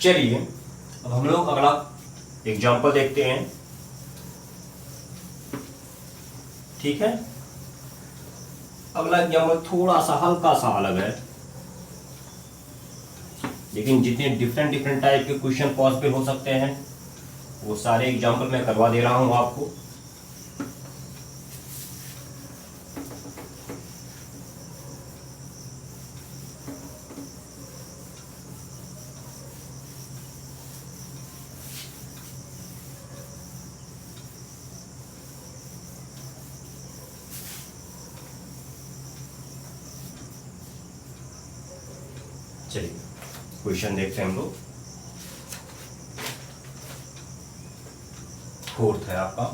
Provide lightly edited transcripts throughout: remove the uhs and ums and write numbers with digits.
चलिए अब हम लोग अगला एग्जाम्पल देखते हैं। ठीक है, अगला एग्जाम्पल थोड़ा सा हल्का सा अलग है, लेकिन जितने डिफरेंट टाइप के क्वेश्चन पॉसिबल हो सकते हैं वो सारे एग्जाम्पल मैं करवा दे रहा हूं आपको। चलिए क्वेश्चन देखते हैं हम लोग। फोर्थ है आपका,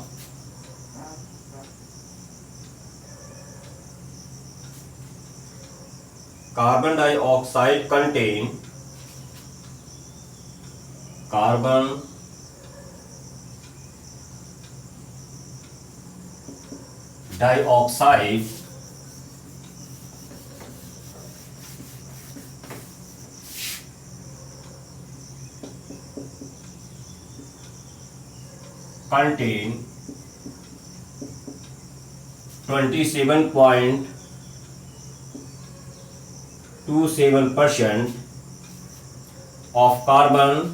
carbon dioxide contain carbon dioxide contain 27.27% of carbon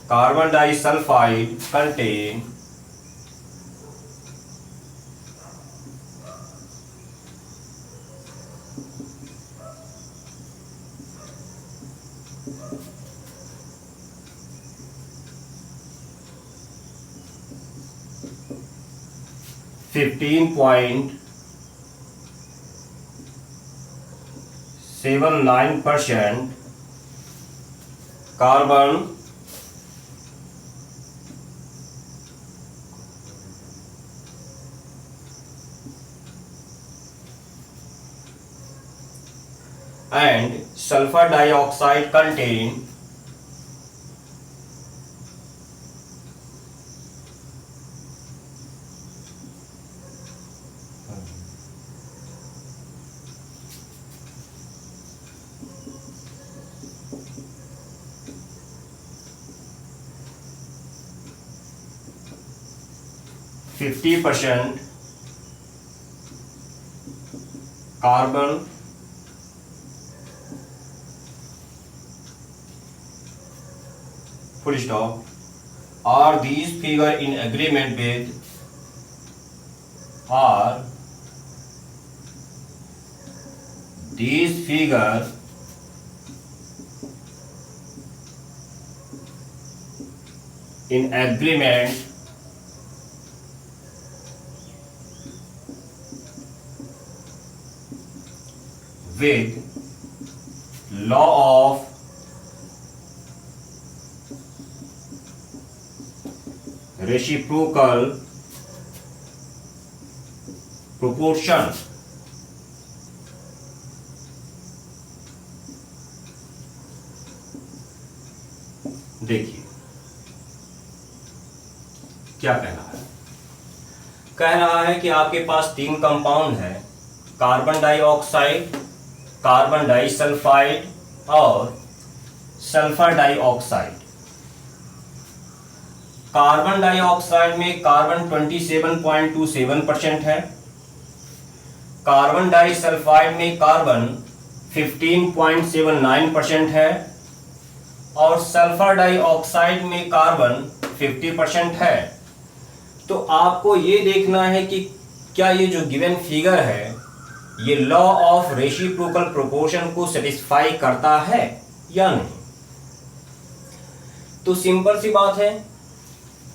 carbon disulfide contain 15.79% carbon and sulfur dioxide contain 50% carbon full stop. Are these figure in agreement with these figure in agreement with law of reciprocal proportion? देखिए क्या कह रहा है। कह रहा है कि आपके पास 3 कंपाउंड है, कार्बन डाइऑक्साइड, कार्बन डाइसल्फाइड और सल्फर डाइऑक्साइड। कार्बन डाइऑक्साइड में कार्बन 27.27% है, कार्बन डाइसल्फाइड में कार्बन 15.79% है और सल्फर डाइऑक्साइड में कार्बन 50% है। तो आपको ये देखना है कि क्या ये जो गिवन फिगर है ये लॉ ऑफ रेसिप्रोकल प्रोपोर्शन को सेटिस्फाई करता है या नहीं। तो सिंपल सी बात है,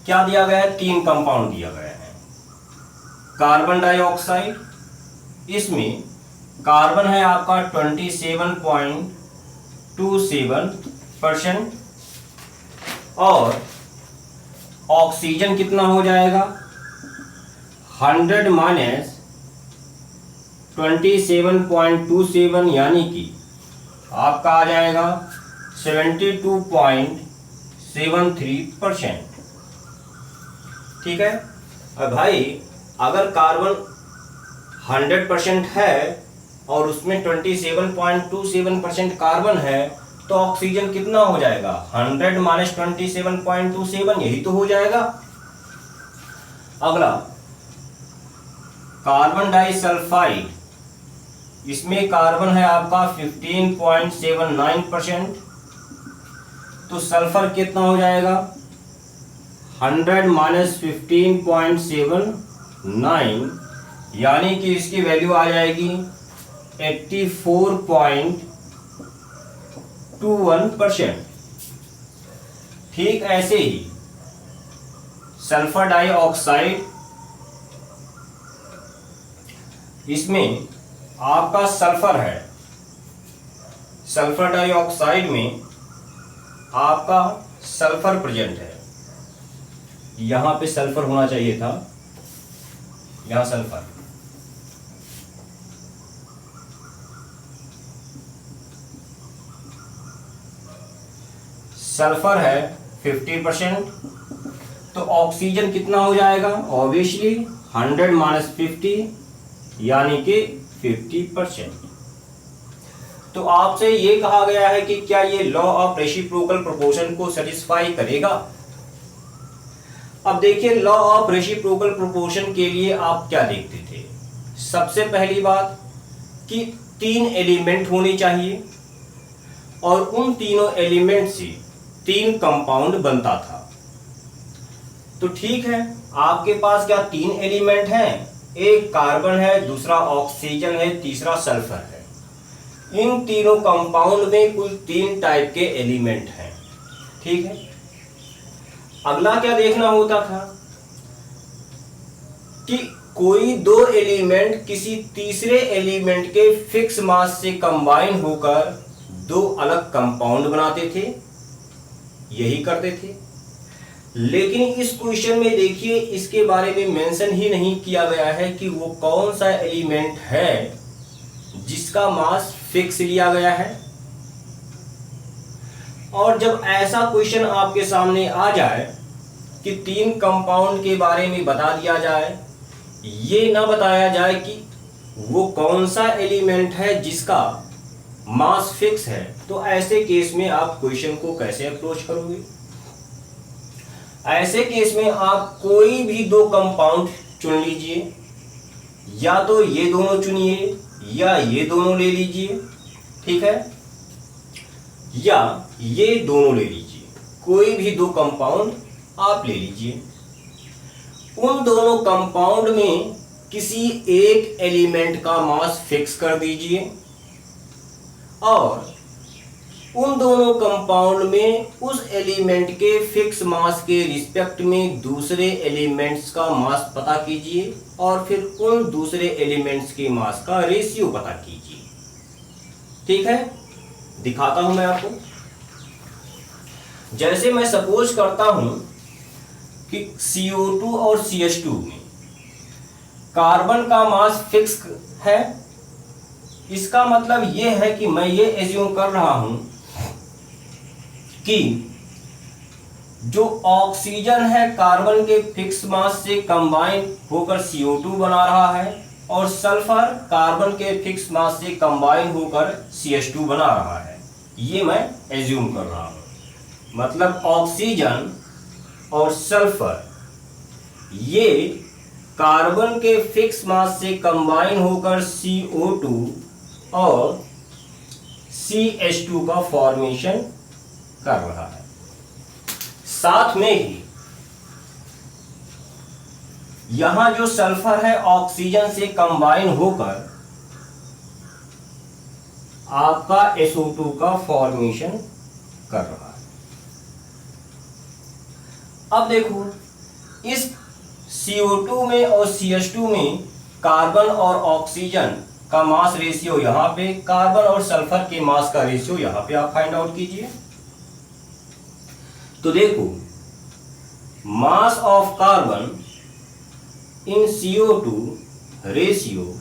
क्या दिया गया है, 3 कंपाउंड दिया गया है। कार्बन डाइऑक्साइड, इसमें कार्बन है आपका 27.27% और ऑक्सीजन कितना हो जाएगा 100 माइनस 27.27 यानी कि आपका आ जाएगा 72.72 0.73%। ठीक है। अब भाई अगर कार्बन 100% है और उसमें 27.27% कार्बन है तो ऑक्सीजन कितना हो जाएगा? 100 माइनस 27.27, यही तो हो जाएगा। अगला कार्बन डाइसल्फाइड, इसमें कार्बन है आपका 15.79%, तो सल्फर कितना हो जाएगा? 100 माइनस 15.79, यानी कि इसकी वैल्यू आ जाएगी 84.21%। ठीक ऐसे ही सल्फर डाइऑक्साइड, इसमें आपका सल्फर है, सल्फर डाइऑक्साइड में आपका सल्फर प्रेजेंट है। यहां पे सल्फर होना चाहिए था, यहां सल्फर, सल्फर है 50%, तो ऑक्सीजन कितना हो जाएगा? ऑब्वियसली 100 माइनस 50 यानी कि 50%। तो आपसे ये कहा गया है कि क्या ये लॉ ऑफ रेसिप्रोकल प्रोपोर्शन को सेटिस्फाई करेगा? अब देखिए, लॉ ऑफ रेसिप्रोकल प्रोपोर्शन के लिए आप क्या देखते थे? सबसे पहली बात कि 3 एलिमेंट होने चाहिए और उन तीनों एलिमेंट से 3 कंपाउंड बनता था। तो ठीक है, आपके पास क्या 3 एलिमेंट हैं? एक कार्बन है, दूसरा ऑक्सीजन है, तीसरा सल्फर है। इन तीनों कंपाउंड में कुल 3 टाइप के एलिमेंट हैं। ठीक है। अगला क्या देखना होता था कि कोई 2 एलिमेंट किसी तीसरे एलिमेंट के फिक्स मास से कंबाइन होकर 2 अलग कंपाउंड बनाते थे, यही करते थे। लेकिन इस क्वेश्चन में देखिए, इसके बारे में मेंशन ही नहीं किया गया है कि वो कौन सा एलिमेंट है जिसका मास फिक्स लिया गया है। और जब ऐसा क्वेश्चन आपके सामने आ जाए कि 3 कंपाउंड के बारे में बता दिया जाए, ये ना बताया जाए कि वो कौन सा एलिमेंट है जिसका मास फिक्स है, तो ऐसे केस में आप क्वेश्चन को कैसे अप्रोच करोगे? ऐसे केस में आप कोई भी 2 कंपाउंड चुन लीजिए, या तो ये दोनों चुनिए या ये दोनों ले लीजिए। ठीक है, या ये दोनों ले लीजिए, कोई भी 2 कंपाउंड आप ले लीजिए। उन दोनों कंपाउंड में किसी एक एलिमेंट का मास फिक्स कर दीजिए और उन दोनों कंपाउंड में उस एलिमेंट के फिक्स मास के रिस्पेक्ट में दूसरे एलिमेंट्स का मास पता कीजिए और फिर उन दूसरे एलिमेंट्स के मास का रेशियो पता कीजिए। ठीक है, दिखाता हूं मैं आपको। जैसे मैं सपोज करता हूं कि CO2 और CH2 में कार्बन का मास फिक्स है। इसका मतलब यह है कि मैं ये एज्यूम कर रहा हूं कि जो ऑक्सीजन है कार्बन के फिक्स मास से कंबाइन होकर CO2 बना रहा है और सल्फर कार्बन के फिक्स मास से कंबाइन होकर CH2 बना रहा है। ये मैं एज्यूम कर रहा हूं। मतलब ऑक्सीजन और सल्फर ये कार्बन के फिक्स मास से कंबाइन होकर CO2 और CH2 का फॉर्मेशन कर रहा है। साथ में ही यहां जो सल्फर है ऑक्सीजन से कंबाइन होकर आपका SO2 का फॉर्मेशन कर रहा है। अब देखो, इस CO2 में और CH2 में कार्बन और ऑक्सीजन का मास रेशियो यहां पे, कार्बन और सल्फर के मास का रेशियो यहां पे आप फाइंड आउट कीजिए। तो देखो, mass of carbon in CO2 ratio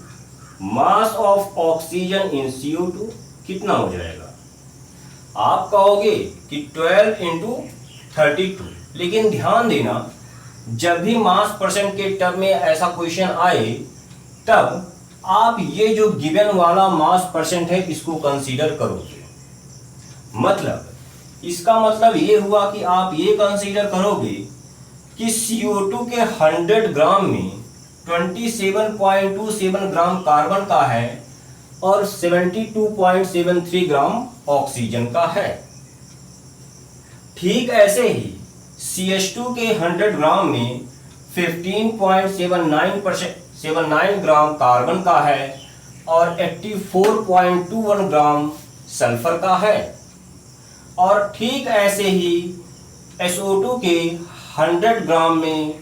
mass of oxygen in CO2 कितना हो जाएगा? आप कहोगे कि 12 × 32। लेकिन ध्यान देना, जब भी मास परसेंट के टर्म में ऐसा क्वेश्चन आए तब आप ये जो गिवन वाला मास परसेंट है इसको कंसीडर करोगे। मतलब इसका मतलब ये हुआ कि आप ये कंसीडर करोगे कि CO2 के 100 ग्राम में 27.27 ग्राम कार्बन का है और 72.73 ग्राम ऑक्सीजन का है। ठीक ऐसे ही CH2 के 100 ग्राम में 15.79 ग्राम कार्बन का है और 84.21 ग्राम सल्फर का है। और ठीक ऐसे ही SO2 के 100 ग्राम में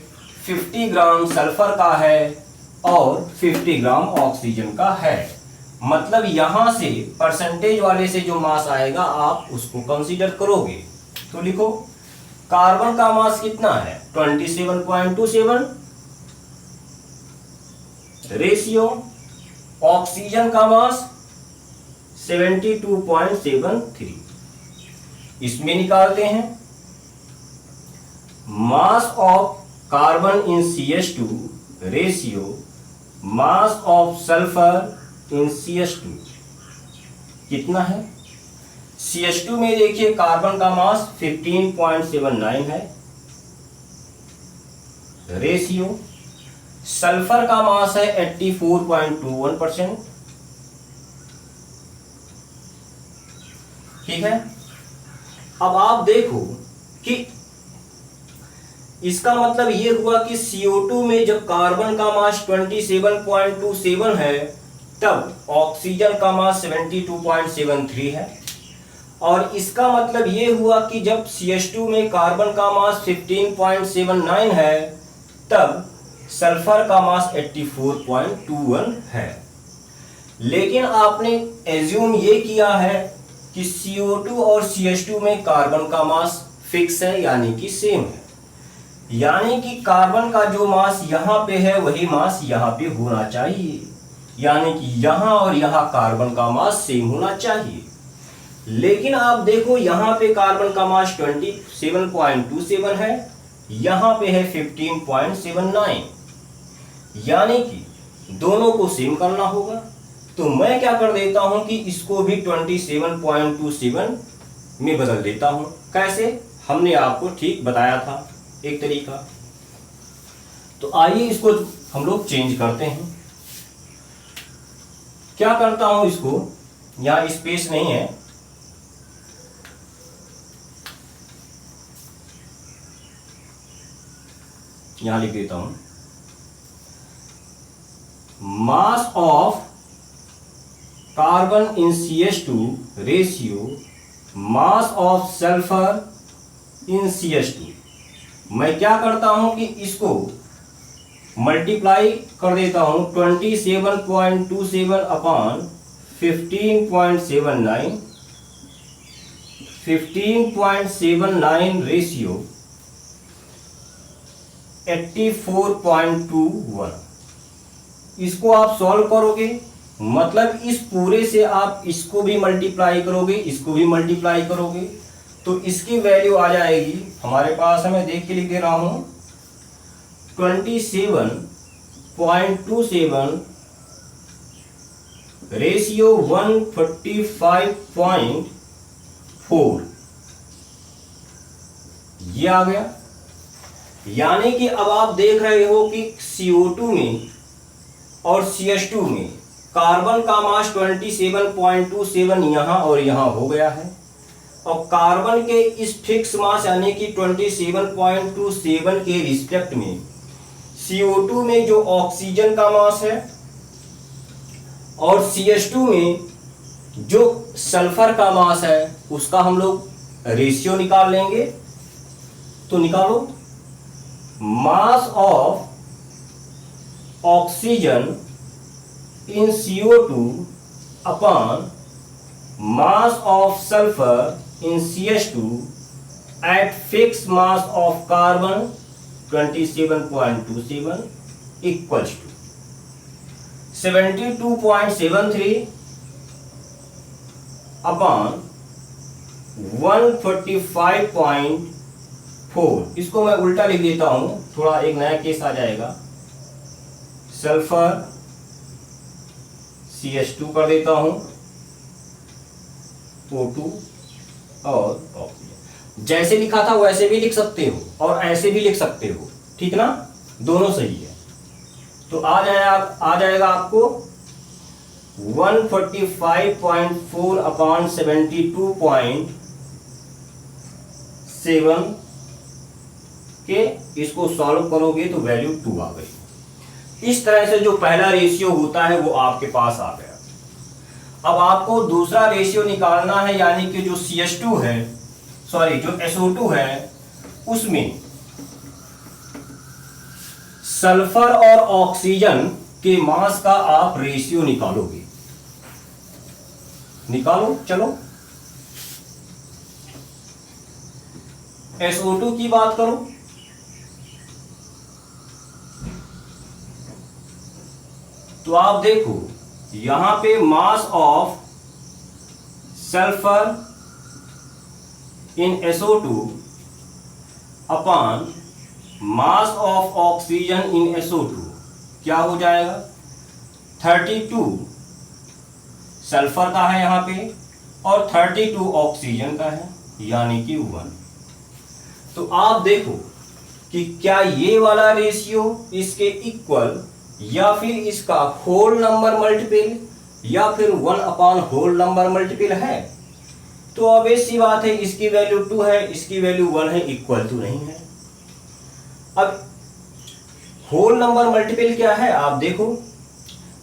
50 ग्राम सल्फर का है और 50 ग्राम ऑक्सीजन का है। मतलब यहां से परसेंटेज वाले से जो मास आएगा आप उसको कंसीडर करोगे। तो लिखो, कार्बन का मास कितना है 27.27 रेशियो, ऑक्सीजन का मास 72.73। इसमें निकालते हैं mass of carbon in CH2 ratio mass of sulphur in CH2 कितना है। CH2 में देखिए कार्बन का मास 15.79 है रेशियो, सल्फर का मास है 84.21%। ठीक है, अब आप देखो कि इसका मतलब ये हुआ कि CO2 में जब कार्बन का मास 27.27 है तब ऑक्सीजन का मास 72.73 है। और इसका मतलब ये हुआ कि जब CH2 में कार्बन का मास 15.79 है तब सल्फर का मास 84.21 है। लेकिन आपने एज्यूम ये किया है कि CO2 और CH2 में कार्बन का मास फिक्स है, यानी कि सेम है। यानी कि कार्बन का जो मास यहां पे है वही मास यहां पे होना चाहिए, यानी कि यहां और यहां कार्बन का मास सेम होना चाहिए। लेकिन आप देखो यहां पे कार्बन का मास 27.27 है, यहां पे है 15.79, यानी कि दोनों को सेम करना होगा। तो मैं क्या कर देता हूं कि इसको भी 27.27 में बदल देता हूं। कैसे, हमने आपको ठीक बताया था एक तरीका। तो आइए इसको हम लोग चेंज करते हैं। क्या करता हूं, इसको यहां स्पेस नहीं है, यहां लिख देता हूं mass of carbon in CH2 ratio mass of sulphur in CH2। मैं क्या करता हूं कि इसको मल्टीप्लाई कर देता हूं 27.27 अपॉन 15.79, 15.79 रेशियो 84.21। इसको आप सॉल्व करोगे, मतलब इस पूरे से आप इसको भी मल्टीप्लाई करोगे, इसको भी मल्टीप्लाई करोगे, तो इसकी वैल्यू आ जाएगी हमारे पास, मैं देख के लिख दे रहा हूं 27.27 रेशियो 145.4 ये आ गया। यानी कि अब आप देख रहे हो कि CO2 में और CH2 में कार्बन का मास 27.27 यहां और यहां हो गया है, और कार्बन के इस फिक्स मास यानी कि 27.27 के रिस्पेक्ट में CO2 में जो ऑक्सीजन का मास है और CH2 में जो सल्फर का मास है उसका हम लोग रेशियो निकाल लेंगे। तो निकालो, mass of oxygen in CO2 upon mass of sulfur in CH2 at fixed mass of carbon 27.27 equals to 72.73 upon 145.4 4। इसको मैं उल्टा लिख देता हूं, थोड़ा एक नया केस आ जाएगा। सल्फर CH2 कर देता हूं, O2 और ऑक्सीजन। जैसे लिखा था वैसे भी लिख सकते हो और ऐसे भी लिख सकते हो, ठीक ना, दोनों सही है। तो आ जाएगा आपको 145.4 अपॉन 72.7 के, इसको सॉल्व करोगे तो वैल्यू 2 आ गई। इस तरह से जो पहला रेशियो होता है वो आपके पास आ गया। अब आपको दूसरा रेशियो निकालना है, यानी कि जो CH2 है, सॉरी जो SO2 है, उसमें सल्फर और ऑक्सीजन के मास का आप रेशियो निकालोगे। निकालो, चलो। SO2 की बात करो, तो आप देखो यहां पे mass of sulphur in SO2 upon mass of oxygen in SO2 क्या हो जाएगा? 32 सल्फर का है यहां पे और 32 ऑक्सीजन का है, यानी कि 1। तो आप देखो कि क्या ये वाला रेशियो इसके इक्वल या फिर इसका होल नंबर मल्टीपल या फिर 1 अपॉन होल नंबर मल्टीपल है। तो ऑब्वियस सी बात है, इसकी वैल्यू 2 है, इसकी वैल्यू 1 है, इक्वल तो नहीं है। अब होल नंबर मल्टीपल क्या है आप देखो,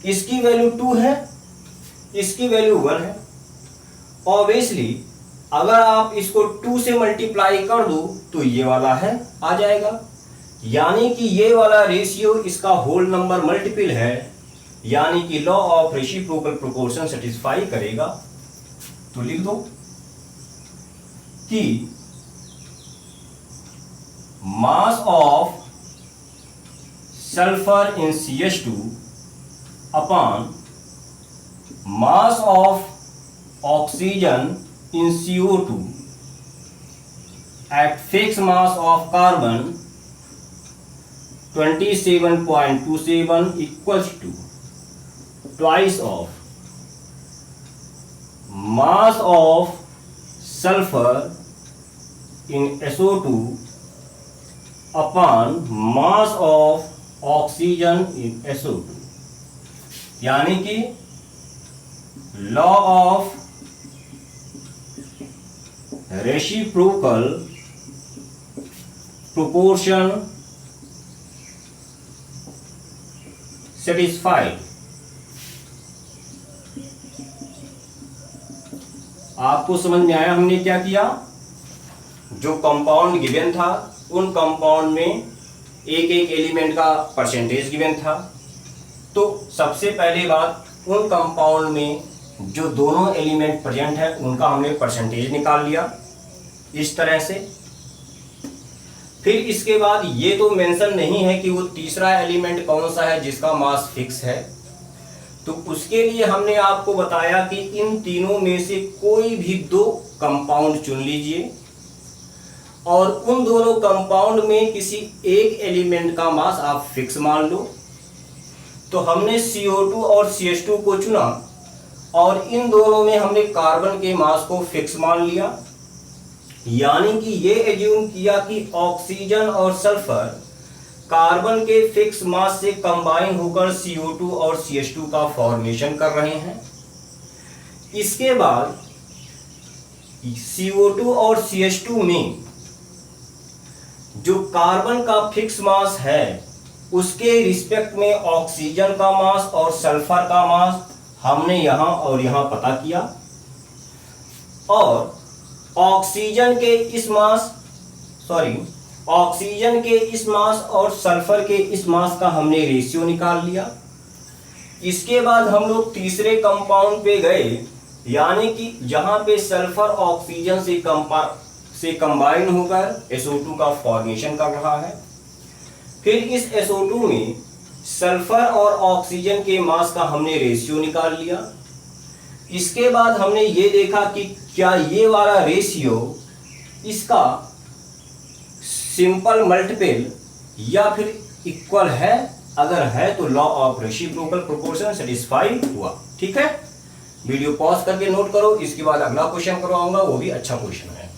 इसकी वैल्यू 2 है, इसकी वैल्यू 1 है। ऑब्वियसली अगर आप इसको 2 से मल्टीप्लाई कर दो तो ये वाला है आ जाएगा, यानी कि ये वाला रेशियो इसका होल नंबर मल्टीपल है, यानी कि law of reciprocal proportion satisfy करेगा। तो लिख दो कि mass of sulphur in CH2 upon mass of oxygen in CO2 at fixed mass of carbon 27.27 equals to twice of mass of sulfur in SO2 upon mass of oxygen in SO2, यानी कि law of reciprocal proportion satisfied. आपको समझ में आया हमने क्या किया? जो कंपाउंड गिवन था उन कंपाउंड में एक एक एलिमेंट का परसेंटेज गिवन था। तो सबसे पहली बात, उन कंपाउंड में जो दोनों एलिमेंट प्रेजेंट है उनका हमने परसेंटेज निकाल लिया इस तरह से। फिर इसके बाद ये तो मेंशन नहीं है कि वो तीसरा एलिमेंट कौन सा है जिसका मास फिक्स है, तो उसके लिए हमने आपको बताया कि इन तीनों में से कोई भी 2 कंपाउंड चुन लीजिए और उन दोनों कंपाउंड में किसी एक एलिमेंट का मास आप फिक्स मान लो। तो हमने CO2 और CH2 को चुना और इन दोनों में हमने कार्बन के मास को फिक्स मान लिया, यानी कि ये एज्यूम किया कि ऑक्सीजन और सल्फर कार्बन के फिक्स मास से कंबाइन होकर CO2 और CH2 का फॉर्मेशन कर रहे हैं। इसके बाद CO2 और CH2 में जो कार्बन का फिक्स मास है उसके रिस्पेक्ट में ऑक्सीजन का मास और सल्फर का मास हमने यहां और यहां पता किया, और ऑक्सीजन के इस मास और सल्फर के इस मास का हमने रेशियो निकाल लिया। इसके बाद हम लोग तीसरे कंपाउंड पे गए, यानी कि जहां पे सल्फर ऑक्सीजन से कंबाइन होकर SO2 का फॉर्मेशन कर रहा है। फिर इस SO2 में सल्फर और ऑक्सीजन के मास का हमने रेशियो निकाल लिया। इसके बाद हमने ये देखा कि क्या ये वाला रेशियो इसका सिंपल मल्टीपल या फिर इक्वल है, अगर है तो law of reciprocal proportion satisfy हुआ। ठीक है, वीडियो पॉज करके नोट करो, इसके बाद अगला क्वेश्चन करवाऊंगा, वो भी अच्छा क्वेश्चन है।